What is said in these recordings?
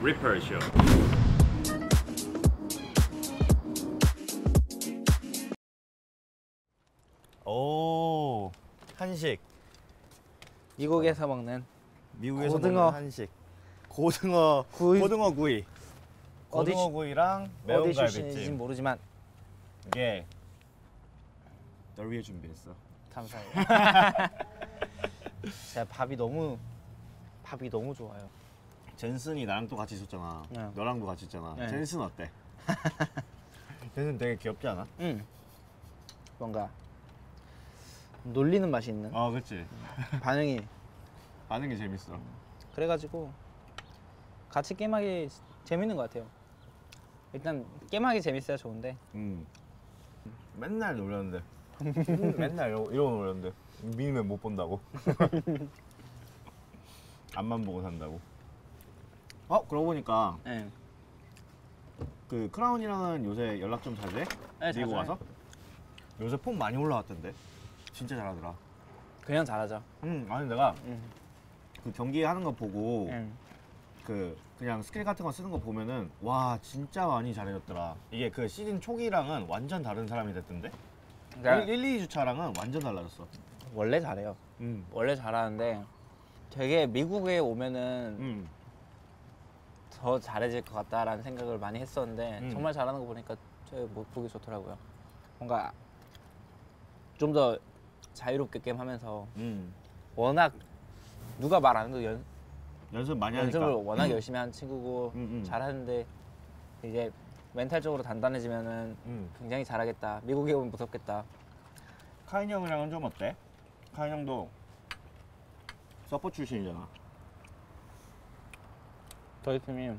Ripper Show. 오, 한식. 미국에서 먹는 미국에서 고등어. 먹는 한식. 고등어 구이. 고등어 구이. 어디 고등어 구이랑 매운 어디 출신인지 갈비찜. 모르지만 이게 널 위해 준비했어. 감사해요. 제가 밥이 너무 좋아요. 젠슨이 나랑 또 같이 있었잖아. 네. 너랑도 같이 있잖아. 네. 젠슨 어때? 젠슨 되게 귀엽지 않아? 뭔가 놀리는 맛이 있는 어, 그렇지. 반응이. 반응이 재밌어. 그래가지고 같이 게임하기 재밌는 것 같아요. 일단 게임하기 재밌어야 좋은데 맨날 놀렸는데. 맨날 이러고 놀렸는데. 미니맵 못 본다고. 앞만 보고 산다고. 그러고 보니까 네. 그 크라운이랑은 요새 연락 좀 자주 해? 네, 미국 자주 와서? 요새 폼 많이 올라왔던데. 진짜 잘하더라. 그냥 잘하죠. 아니 내가 그 경기 하는 거 보고 응. 그냥 스킬 같은 거 쓰는 거 보면은 와 진짜 많이 잘해졌더라. 이게 그 시즌 초기랑은 완전 다른 사람이 됐던데. 그러니까 1, 2주차랑은 완전 달라졌어. 원래 잘해요. 원래 잘하는데 되게 미국에 오면은 더 잘해질 것 같다라는 생각을 많이 했었는데 정말 잘하는 거 보니까 되게 보기 좋더라고요. 뭔가 좀 더 자유롭게 게임하면서 워낙 누가 말 안 해도 연습 많이 하니까. 연습을 워낙 열심히 하는 친구고 잘하는데 이제 멘탈적으로 단단해지면은 굉장히 잘하겠다. 미국에 오면 무섭겠다. 카인 형이랑은 좀 어때? 카인 형도 서포 출신이잖아. 저희 팀이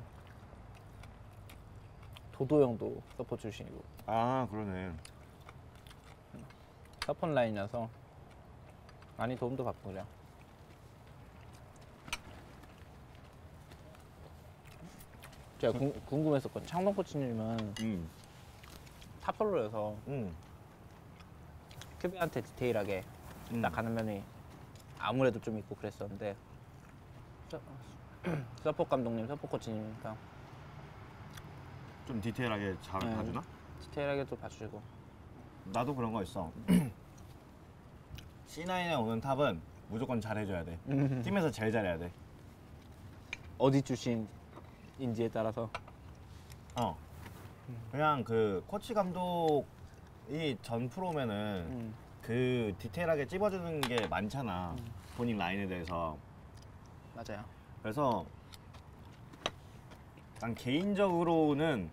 도도 형도 서포 출신이고 아 그러네. 서포 라인이라서 많이 도움도 받고 그래요. 제가 궁금했었거든요. 창동 코치님은 탑플로여서 큐비한테 디테일하게 딱 하는 면이 아무래도 좀 있고 그랬었는데 서포 감독님, 서포 코치님이니까 좀 디테일하게 잘 봐주나? 디테일하게 또 봐주시고. 나도 그런 거 있어. C9에 오는 탑은 무조건 잘해줘야 돼. 팀에서 제일 잘해야 돼. 어디 출신인지에 따라서. 그냥 그 코치 감독이 전 프로면은 그 디테일하게 찝어주는 게 많잖아. 본인 라인에 대해서. 맞아요. 그래서 난 개인적으로는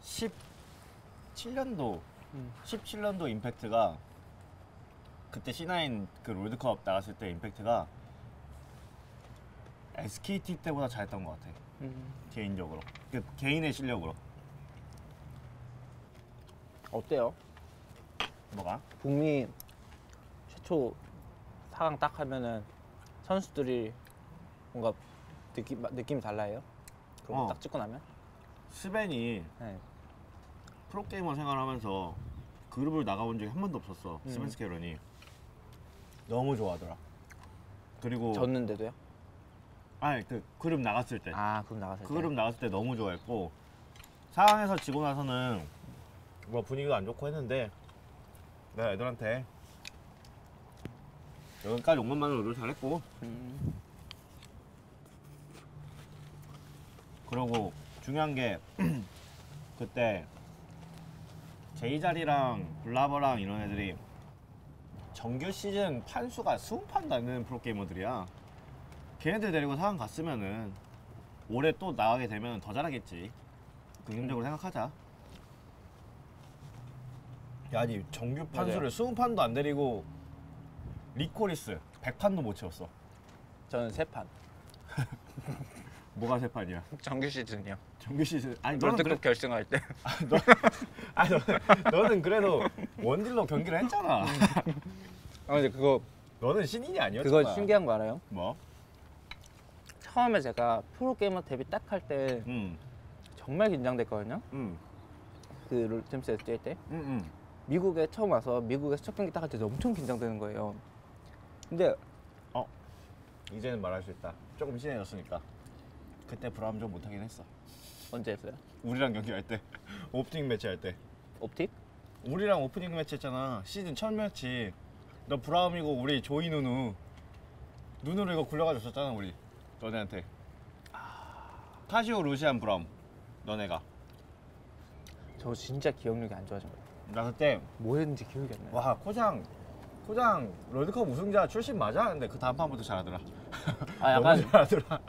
17년도 임팩트가 그때 C9 그 롤드컵 나갔을 때 임팩트가 SKT 때보다 잘했던 것 같아. 개인적으로. 그 개인의 실력으로. 어때요? 뭐가? 북미 최초 4강 딱 하면은 선수들이 뭔가 느낌이 달라요? 그런 거 딱 찍고 나면? 스벤이 네. 프로게이머 생활하면서 그룹을 나가본 적이 한 번도 없었어. 스벤 스케런이 너무 좋아하더라. 그리고 졌는데도요? 아니 그 그룹 나갔을 때. 아, 그럼 나갔을 때. 그룹 나갔을 때 너무 좋아했고 4강에서 지고 나서는 뭐 분위기가 안 좋고 했는데 내가 애들한테 여기까지 온 것만으로도 잘했고 그러고 중요한 게 그때 제이자리랑 블라버랑 이런 애들이 정규 시즌 판수가 20판도 안 되는 프로게이머들이야. 걔네들 데리고 4강 갔으면은 올해 또 나가게 되면 더 잘하겠지. 긍정적으로 생각하자. 야, 아니 정규 판수를 20판도 안 데리고 리코리스 100판도 못 채웠어. 저는 3판. 뭐가 3판이야? 정규 시즌이요. 정규 시즌. 아니 너는 롤드컵 결승할 때. 너는 그래도 원딜로 경기를 했잖아. 아, 근데 그거 너는 신인이 아니었잖아. 그거 신기한 거 알아요? 뭐? 처음에 제가 프로게이머 데뷔 딱 할 때 정말 긴장됐거든요. 그 롤챔스에서 뛸 때. 미국에 처음 와서 미국에서 첫 경기 딱 할 때 엄청 긴장되는 거예요. 근데 이제는 말할 수 있다. 조금 친해졌으니까. 그때 브라움 좀 못하긴 했어. 언제 했어요? 우리랑 경기할 때 오프닝 매치 할 때. 옵틱? 우리랑 오프닝 매치 했잖아. 시즌 첫 매치. 너 브라움이고 우리 조이 누누로 이거 굴려가지고 졌잖아 우리. 너네한테. 카시오 루시안 브라움. 너네가. 저 진짜 기억력이 안 좋아진 거예요. 나 그때 뭐 했는지 기억이 안 나요. 와 코장 롤드컵 우승자 출신 맞아? 근데 그 다음 판부터 잘하더라. 아 너무 약간 잘하더라.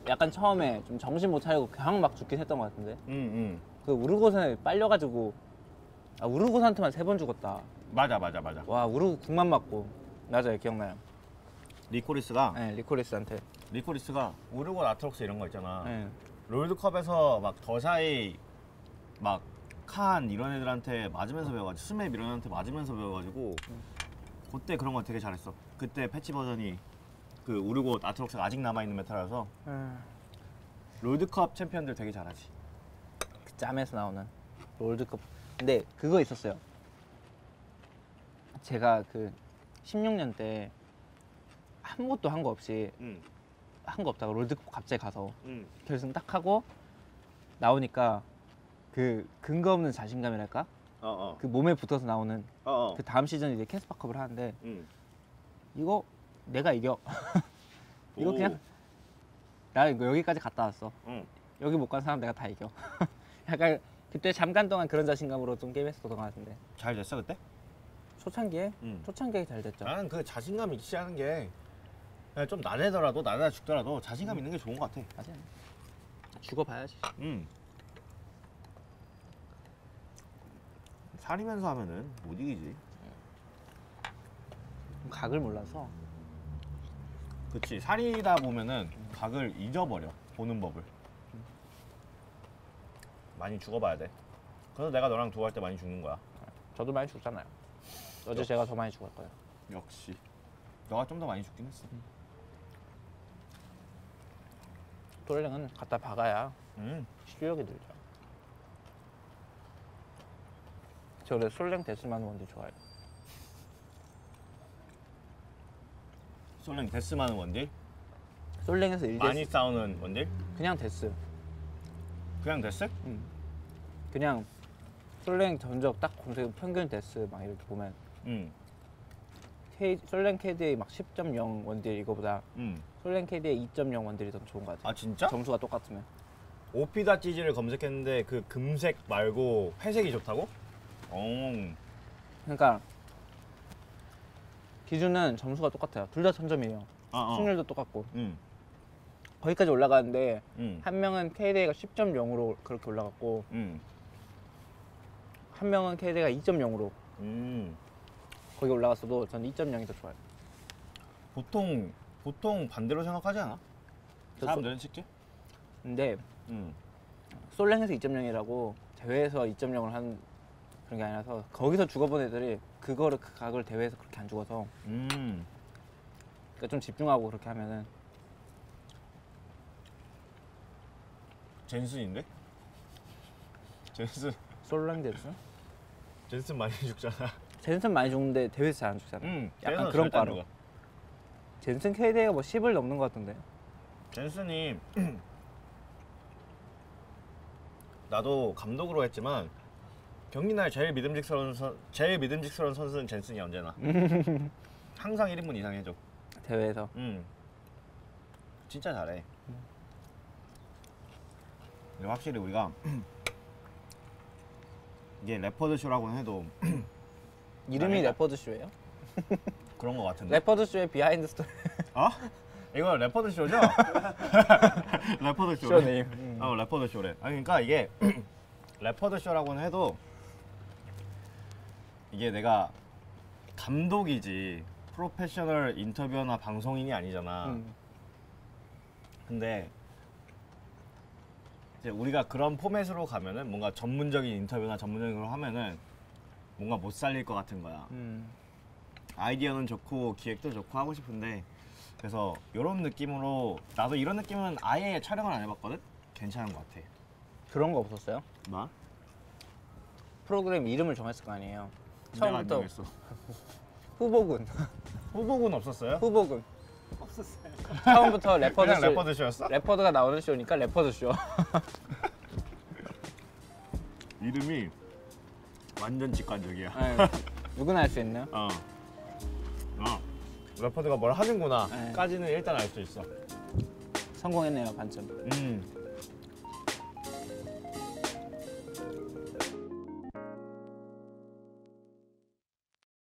약간 처음에 좀 정신 못 차리고 그냥 막 죽긴 했던 것 같은데. 응. 그 우르고산에 빨려가지고 우르고산한테만 3번 죽었다. 맞아. 와 우르고 궁만 맞고. 맞아요 기억나요. 리코리스가 네 리코리스한테. 우르고 아트록스 이런 거 있잖아. 네. 롤드컵에서 막 더샤이 막 칸 이런 애들한테 맞으면서 배워가지고 스맵 이런 애한테 맞으면서 배워가지고 그때 그런 거 되게 잘했어. 그때 패치 버전이 그 우르고 아트록스가 아직 남아있는 메타라서 롤드컵 챔피언들 되게 잘하지. 그 짬에서 나오는 롤드컵. 근데 그거 있었어요. 제가 그 16년 때 아무것도 한 거 없이 한 거 없다가 롤드컵 갑자기 가서 결승 딱 하고 나오니까 그 근거 없는 자신감이랄까? 그 몸에 붙어서 나오는 그 다음 시즌 이제 캐스파컵을 하는데 이거 내가 이겨. 이거 오. 그냥 나 이거 여기까지 갔다 왔어. 응. 여기 못 간 사람 내가 다 이겨. 약간 그때 잠깐 동안 그런 자신감으로 좀 게임했었던 것 같은데. 잘 됐어 그때? 초창기에 응. 초창기에 잘 됐죠. 나는 그 자신감 있지 않은 게 그냥 좀 나대더라도 나대다 죽더라도 자신감 있는 게 좋은 것 같아. 맞아요. 죽어봐야지. 살이면서 하면은 못 이기지. 각을 몰라서. 그치. 살이다 보면은 각을 잊어버려. 보는 법을. 많이 죽어봐야 돼. 그래서 내가 너랑 두고 할 때 많이 죽는 거야. 저도 많이 죽잖아요. 어제 제가 더 많이 죽을 거예요. 역시. 너가 좀 더 많이 죽긴 했어. 솔랭은 갖다 박아야 음. 실력이 늘죠. 저 원래 솔랭 데스만 원딜 좋아해요. 솔랭 데스 많은 원딜? 솔랭에서 1데스 많이 싸우는 원딜? 그냥 데스. 그냥 데스? 그냥 솔랭 전적 딱 검색 평균 데스 막 이렇게 보면 솔랭 KDA 막 10.0 원딜 이거보다 솔랭 KDA 2.0 원딜이 더 좋은 것 같아요. 아 진짜? 점수가 똑같으면. 오피다 찌지를 검색했는데 그 금색 말고 회색이 좋다고? 그러니까 기준은 점수가 똑같아요. 둘 다 1000점이에요. 승률도 똑같고. 거기까지 올라가는데 한 명은 KDA가 10.0으로 그렇게 올라갔고 한 명은 KDA가 2.0으로 거기 올라갔어도 전 2.0이 더 좋아요. 보통 반대로 생각하지 않아? 사람들은 쉽게? 근데 솔랭에서 2.0이라고 대회에서 2.0을 한 그런 게 아니라서 거기서 죽어본 애들이 그 각을 대회에서 그렇게 안 죽어서 그러니까 좀 집중하고 그렇게 하면은. 젠슨인데? 솔랭 데스? 젠슨 많이 죽잖아. 젠슨 많이 죽는데 대회에서 잘 안 죽잖아. 약간 젠슨 그런 절대 안 과로. 죽어. 젠슨 KDA가 뭐 10을 넘는 것 같던데. 젠슨이 나도 감독으로 했지만 경기 날 제일 믿음직스러운 선수는 젠슨이 언제나. 항상 1인분 이상 해줘. 대회에서. 진짜 잘해. 근데 확실히 우리가 이게 레퍼드 쇼라고는 해도 이름이 아니다. 레퍼드 쇼예요? 그런 거 같은데. 레퍼드 쇼의 비하인드 스토리. 어? 이거 레퍼드 쇼죠? 레퍼드 쇼. 쇼 네임. 레퍼드 쇼래. 아니 그러니까 이게 레퍼드 쇼라고는 해도 이게 내가 감독이지 프로페셔널 인터뷰나 방송인이 아니잖아. 근데 이제 우리가 그런 포맷으로 가면은 뭔가 전문적인 인터뷰나 전문적인 걸 하면은 뭔가 못 살릴 것 같은 거야. 아이디어는 좋고 기획도 좋고 하고 싶은데 그래서 이런 느낌으로 나도 이런 느낌은 아예 촬영을 안 해봤거든? 괜찮은 것 같아. 그런 거 없었어요? 뭐? 프로그램 이름을 정했을 거 아니에요. 내가 안 처음부터 정했어. 후보군. 후보군 없었어요? 후보군. 없었어요. 처음부터 레퍼드 그냥 쇼. 레퍼드 쇼였어? 레퍼드가 나오는 쇼니까 레퍼드 쇼. 이름이 완전 직관적이야. 네, 누구나 할 수 있나요? 어. 레퍼드가 뭘 하는구나. 네. 까지는 일단 알 수 있어. 성공했네요, 반점.